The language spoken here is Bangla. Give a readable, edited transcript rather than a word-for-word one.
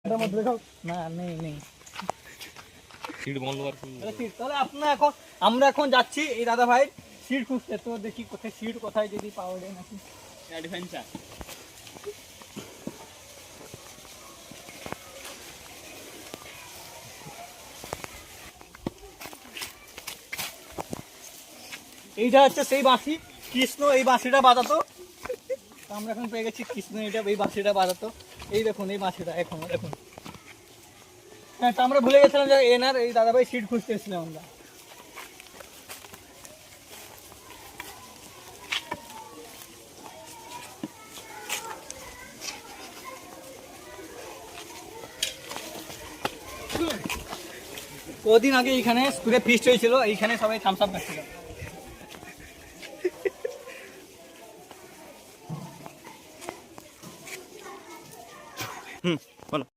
না নেই নেই সিট বন্ধ কর। তাহলে আমরা এখন যাচ্ছি এই দাদা ভাই সিট খুঁজতে, তো দেখি কোথায় সিট কোথায় যদি পাওয়া যায় নাকি। অ্যাডভেঞ্চার এইটা হচ্ছে সেই বাঁশি, কৃষ্ণ এই বাঁশিটা বাজাতো। আমরা এখন পেয়ে গেছি কৃষ্ণ এটা এই বাঁশিটা বাজাতো। এই দেখুন এই বাঁশিটা এখন দেখুন। হ্যাঁ, তো আমরা ভুলে গেছিলাম যে এনার এই দাদাভাই সিট খুঁজতে এসেছিলাম আমরা। কদিন আগে এইখানে স্কুলে ফিস্ট হয়েছিল, এইখানে সবাই থামস আপ খাচ্ছিল।